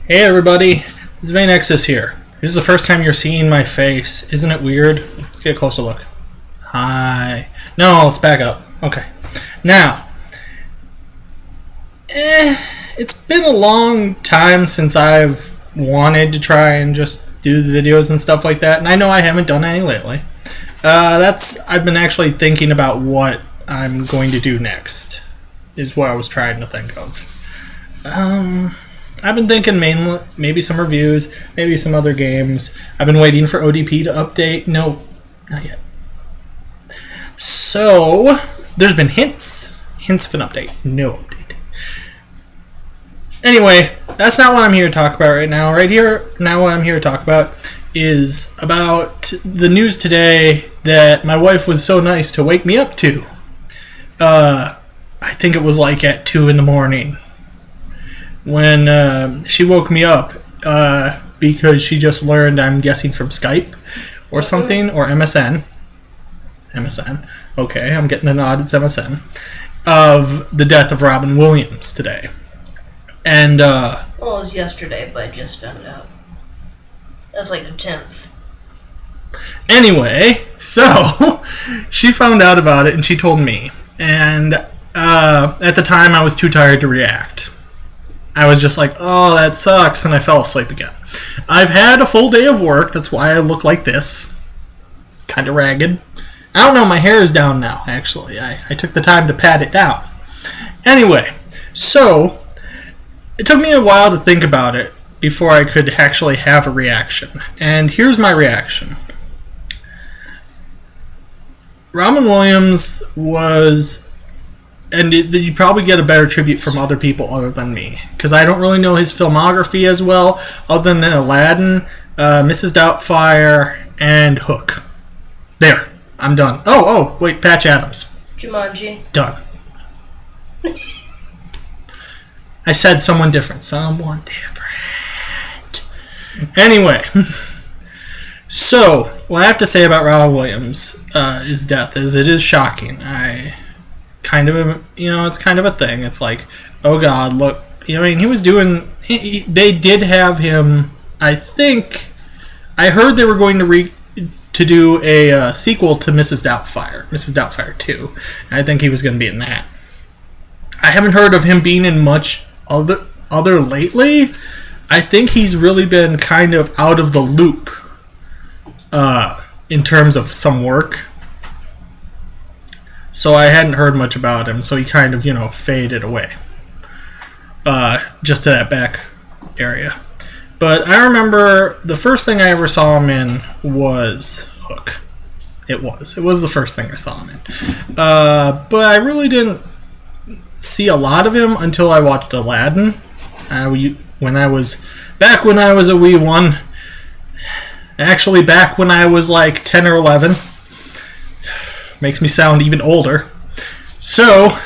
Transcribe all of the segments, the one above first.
Hey everybody, it's Nexus here. This is the first time you're seeing my face. Isn't it weird? Let's get a closer look. Hi. No, let's back up. Okay. Now, it's been a long time since I've wanted to try and just do the videos and stuff like that, and I know I haven't done any lately. I've been actually thinking about what I'm going to do next, is what I was trying to think of. I've been thinking mainly maybe some reviews, maybe some other games. I've been waiting for ODP to update. No, not yet. So, there's been hints of an update. No update. Anyway, that's not what I'm here to talk about right now. What I'm here to talk about is about the news today that my wife was so nice to wake me up to. I think it was like at 2 in the morning. When she woke me up because she just learned, I'm guessing from Skype or something, or MSN. Okay, I'm getting a nod, it's MSN. Of the death of Robin Williams today. And, well, it was yesterday, but I just found out. That's like the 10th. Anyway, so, she found out about it and she told me. And at the time I was too tired to react. I was just like, oh, that sucks, and I fell asleep again. I've had a full day of work, that's why I look like this. Kind of ragged. I don't know, my hair is down now, actually. I took the time to pat it down. Anyway, so, it took me a while to think about it before I could actually have a reaction. And here's my reaction. Robin Williams was... And you'd probably get a better tribute from other people other than me. Because I don't really know his filmography as well, other than Aladdin, Mrs. Doubtfire, and Hook. There. I'm done. Oh, wait, Patch Adams. Jumanji. Done. I said someone different. Someone different. Anyway. So, what I have to say about Robin Williams' his death is it is shocking. It's kind of a thing. It's like, oh God, look. I mean, he was doing. They did have him. I think. I heard they were going to do a sequel to Mrs. Doubtfire 2. And I think he was going to be in that. I haven't heard of him being in much other lately. I think he's really been kind of out of the loop in terms of some work. So I hadn't heard much about him, so he kind of, faded away. Just to that back area. But I remember the first thing I ever saw him in was Hook. It was the first thing I saw him in. But I really didn't see a lot of him until I watched Aladdin. When I was a wee one. Actually, back when I was like 10 or 11. Makes me sound even older. So,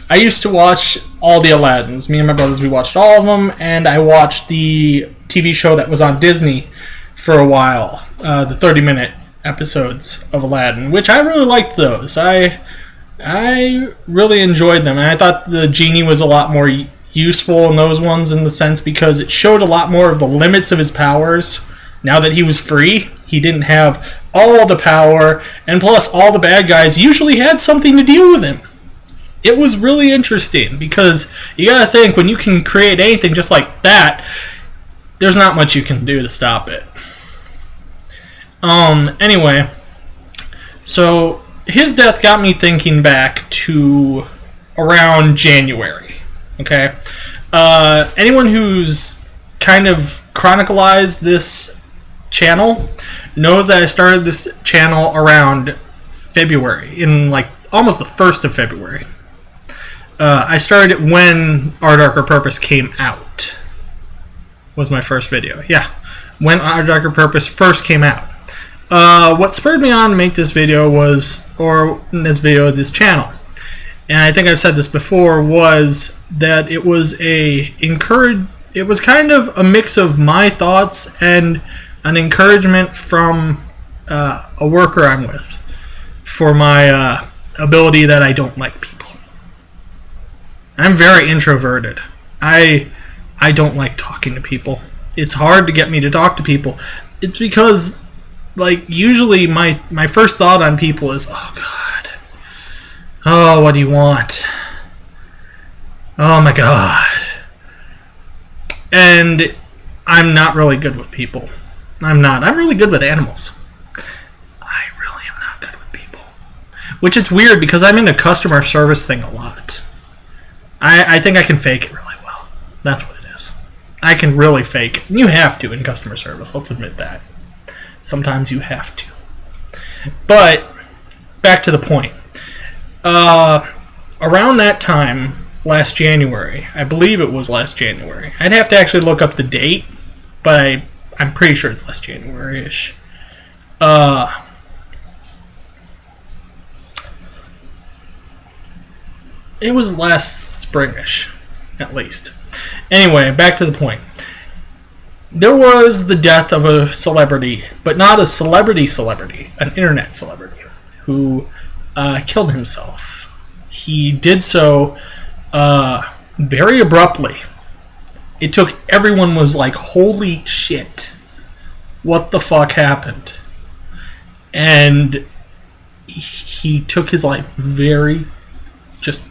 I used to watch all the Aladdins. Me and my brothers, we watched all of them, and I watched the TV show that was on Disney for a while, the 30-minute episodes of Aladdin, which I really liked those. I really enjoyed them, and I thought the genie was a lot more useful in those ones in the sense because it showed a lot more of the limits of his powers. Now that he was free, he didn't have all the power, and plus all the bad guys usually had something to deal with him. It was really interesting, because you gotta think, when you can create anything just like that, there's not much you can do to stop it. Anyway, so his death got me thinking back to around January, okay? Anyone who's kind of chronicalized this channel knows that I started this channel around February, in like almost the 1st of February. I started it when Our Darker Purpose came out. Was my first video. Yeah, when Our Darker Purpose first came out. What spurred me on to make this video this channel, and I think I've said this before, was that it was kind of a mix of my thoughts and an encouragement from a worker I'm with for my ability that I don't like people. I'm very introverted. I I don't like talking to people. It's hard to get me to talk to people. It's because, like, usually my first thought on people is, oh, God. Oh, what do you want? Oh, my God. And I'm not really good with people. I'm not. I'm really good with animals. I really am not good with people. Which is weird because I'm in a customer service thing a lot. I think I can fake it really well. That's what it is. I can really fake it. And you have to in customer service. Let's admit that. Sometimes you have to. But, back to the point. Around that time, last January, I believe it was last January. I'd have to actually look up the date, but I'm pretty sure it's last January-ish. It was last spring-ish, at least. Anyway, back to the point. There was the death of a celebrity, but not a celebrity, an internet celebrity, who killed himself. He did so very abruptly. It took, everyone was like, holy shit, what the fuck happened? And he took his life very, just,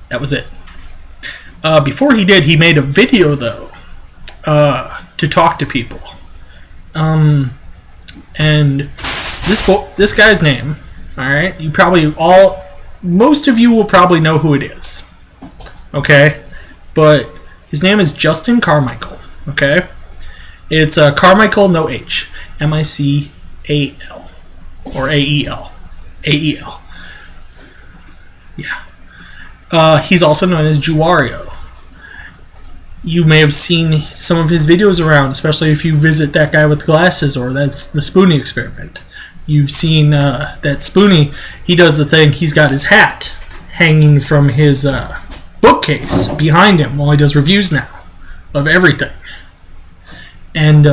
that was it. Before he did, he made a video, though, to talk to people. And this guy's name, alright, you probably most of you will probably know who it is. Okay? But his name is Justin Carmichael. Okay? It's Carmichael, no H. M-I-C-A-L. Or A-E-L. A-E-L. Yeah. He's also known as Juario. You may have seen some of his videos around, especially if you visit that guy with glasses, or that's the Spoonie experiment. You've seen that Spoonie, he does the thing, he's got his hat hanging from his bookcase behind him while he does reviews now of everything. And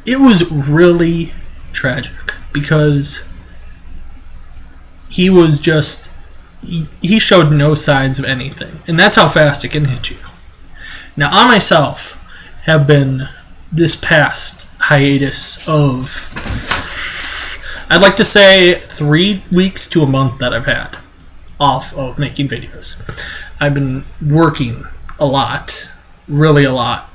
it was really tragic because he was just, he showed no signs of anything. And that's how fast it can hit you. Now, I myself have been this past hiatus of, I'd like to say 3 weeks to a month that I've had off of making videos. I've been working a lot, really a lot,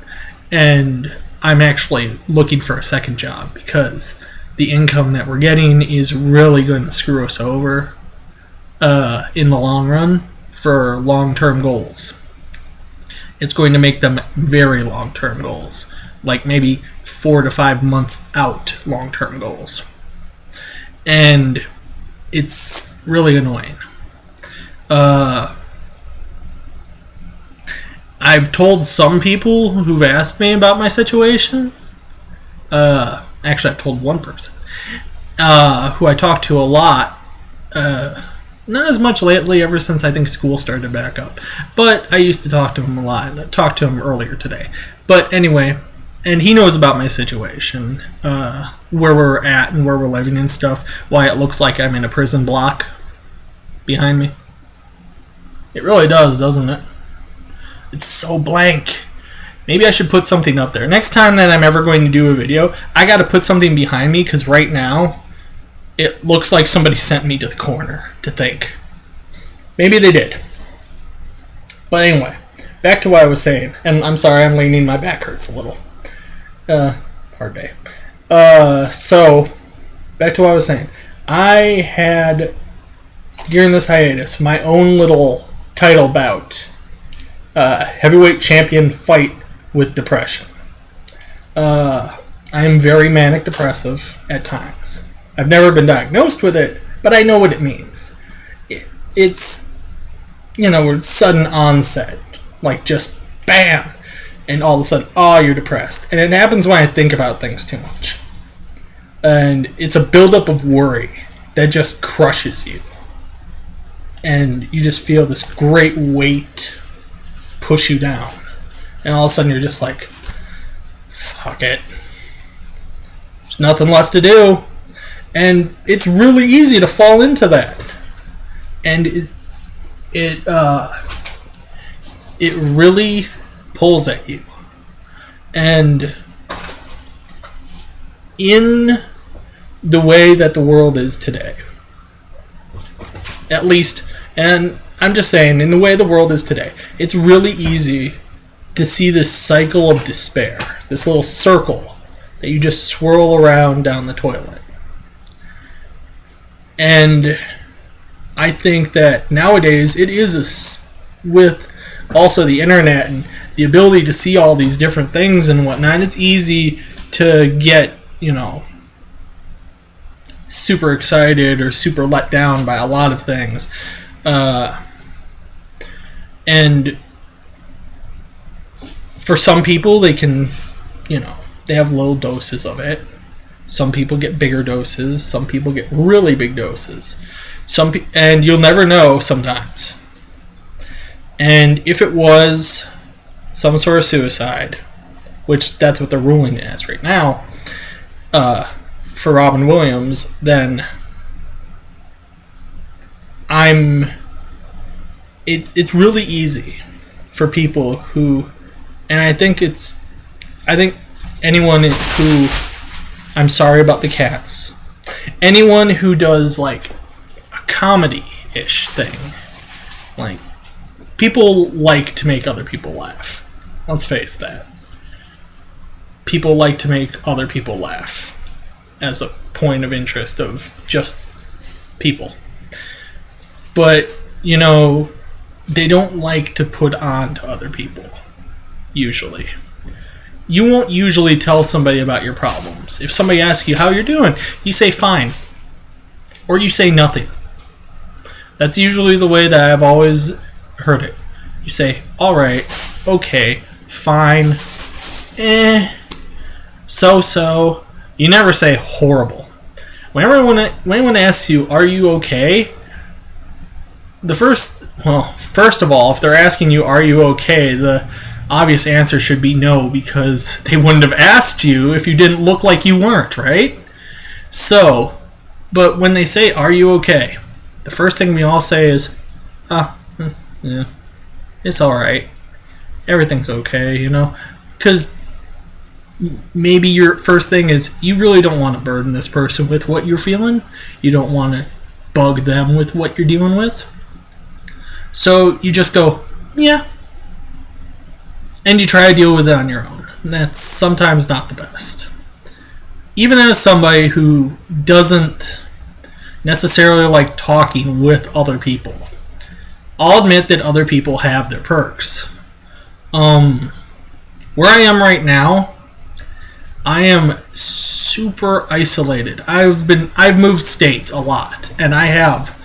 and I'm actually looking for a second job because the income that we're getting is really going to screw us over in the long run for long-term goals. It's going to make them very long-term goals, like maybe 4 to 5 months out long-term goals. And it's really annoying. I've told some people who've asked me about my situation. Actually, I've told one person who I talk to a lot. Not as much lately, ever since I think school started back up. But I used to talk to him a lot. I talked to him earlier today. But anyway, and he knows about my situation, where we're at and where we're living and stuff, why it looks like I'm in a prison block behind me. It really does, doesn't it? It's so blank. Maybe I should put something up there. Next time that I'm ever going to do a video, I gotta put something behind me, because right now, it looks like somebody sent me to the corner to think. Maybe they did. But anyway, back to what I was saying. And I'm sorry, I'm leaning, my back hurts a little. Hard day. So, back to what I was saying. I had, during this hiatus, my own little title bout. Heavyweight champion fight with depression. I am very manic depressive at times. I've never been diagnosed with it, but I know what it means. It's, you know, it's sudden onset. Like just bam! And all of a sudden, oh, you're depressed. And it happens when I think about things too much. And it's a buildup of worry that just crushes you. And you just feel this great weight push you down. And all of a sudden you're just like, fuck it. There's nothing left to do. And it's really easy to fall into that. And it really pulls at you. And in the way that the world is today, at least, and I'm just saying, in the way the world is today, it's really easy to see this cycle of despair, this little circle that you just swirl around down the toilet. And I think that nowadays it is with also the internet and the ability to see all these different things and whatnot, it's easy to get, super excited or super let down by a lot of things. And for some people, they can, they have little doses of it. Some people get bigger doses. Some people get really big doses. And you'll never know sometimes. And if it was some sort of suicide, which that's what they're ruling it as right now, for Robin Williams, then it's really easy for people who, and I think anyone who, I'm sorry about the cats, anyone who does like a comedy-ish thing, like, people like to make other people laugh. Let's face that. People like to make other people laugh as a point of interest of just people. But, they don't like to put on to other people, usually. You won't usually tell somebody about your problems. If somebody asks you how you're doing, you say fine. Or you say nothing. That's usually the way that I've always heard it. You say, alright, okay, fine, so. You never say horrible. Whenever anyone asks you, are you okay? First of all, if they're asking you, are you okay, the obvious answer should be no, because they wouldn't have asked you if you didn't look like you weren't, right? So, but when they say, are you okay? The first thing we all say is, yeah, it's alright. Everything's okay, Because maybe your first thing is, you really don't want to burden this person with what you're feeling. You don't want to bug them with what you're dealing with. So you just go, yeah. And you try to deal with it on your own. And that's sometimes not the best. Even as somebody who doesn't necessarily like talking with other people, I'll admit that other people have their perks. Where I am right now, I am super isolated. I've moved states a lot, and I have,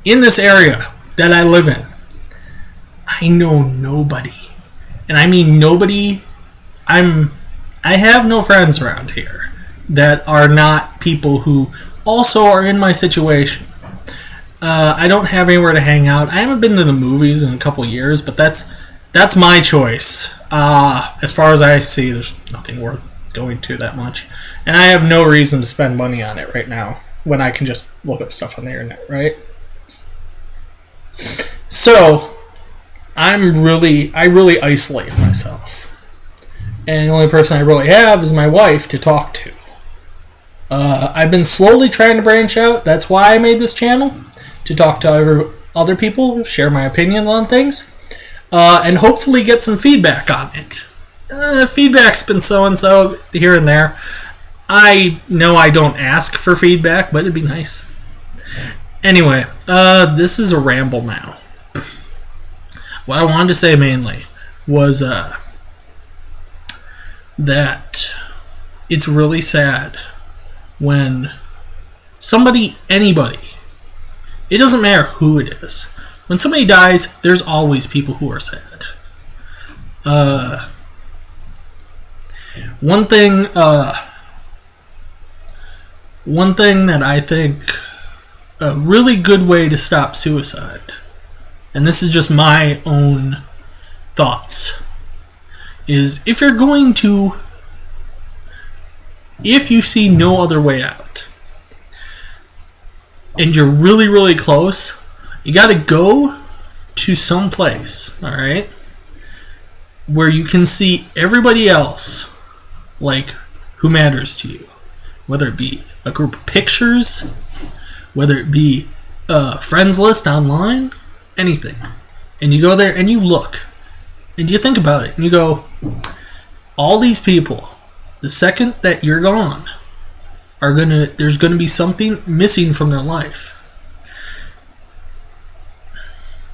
in this area that I live in, I know nobody. And I mean nobody. I have no friends around here that are not people who also are in my situation. I don't have anywhere to hang out. I haven't been to the movies in a couple years, but that's my choice. As far as I see, there's nothing worth going to that much. And I have no reason to spend money on it right now when I can just look up stuff on the internet, right? So, I really isolate myself. And the only person I really have is my wife to talk to. I've been slowly trying to branch out. That's why I made this channel, to talk to other people, share my opinions on things, and hopefully get some feedback on it. Feedback's been so-and-so here and there. I know I don't ask for feedback, but it'd be nice. Anyway, this is a ramble now. What I wanted to say mainly was that it's really sad when anybody, it doesn't matter who it is, when somebody dies, there's always people who are sad. One thing that I think a really good way to stop suicide, and this is just my own thoughts, is if you see no other way out, and you're really, really close, you gotta go to some place, alright? where you can see everybody else, like, who matters to you. Whether it be a group of pictures, whether it be a friends list online, anything. And you go there and you look. And you think about it. And you go, all these people, the second that you're gone, there's gonna be something missing from their life.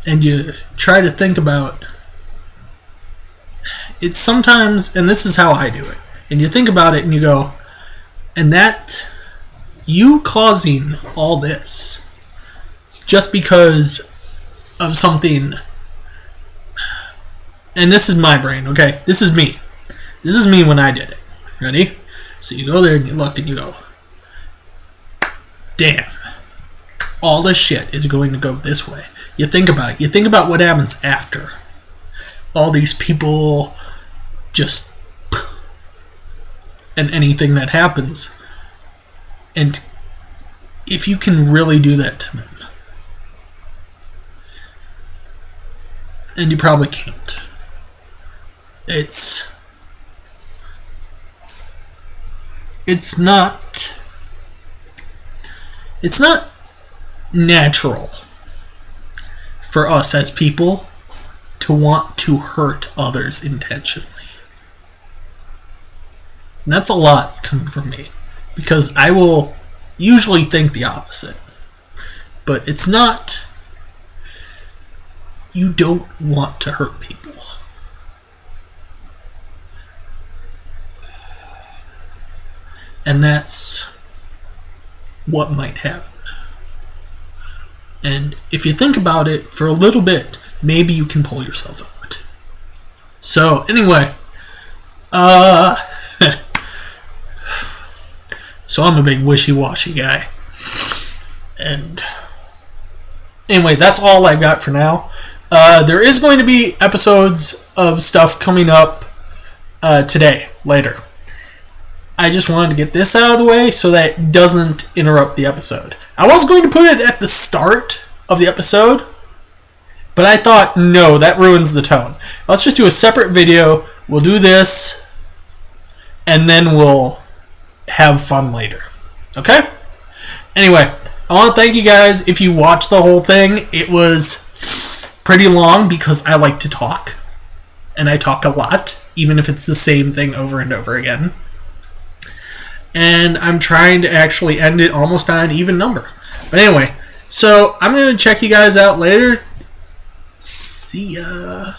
And you try to think about it sometimes, and this is how I do it. And you think about it and you go, and that you causing all this just because of something, and this is my brain, okay? This is me. This is me when I did it. Ready? So you go there and you look and you go, damn, all this shit is going to go this way. You think about it. You think about what happens after. All these people just, and anything that happens. And if you can really do that to them, and you probably can't, it's not natural for us as people to want to hurt others intentionally. And that's a lot coming from me, because I will usually think the opposite. But it's not, you don't want to hurt people. And that's what might happen. And if you think about it for a little bit, maybe you can pull yourself out. So, anyway, so I'm a big wishy-washy guy. And anyway, that's all I've got for now. There is going to be episodes of stuff coming up today, later. I just wanted to get this out of the way so that it doesn't interrupt the episode. I was going to put it at the start of the episode, but I thought, no, that ruins the tone. Let's just do a separate video. We'll do this, and then we'll have fun later. Okay? Anyway, I want to thank you guys. If you watched the whole thing, it was pretty long because I like to talk. And I talk a lot, even if it's the same thing over and over again. And I'm trying to actually end it almost on an even number. But anyway, so I'm going to check you guys out later. See ya.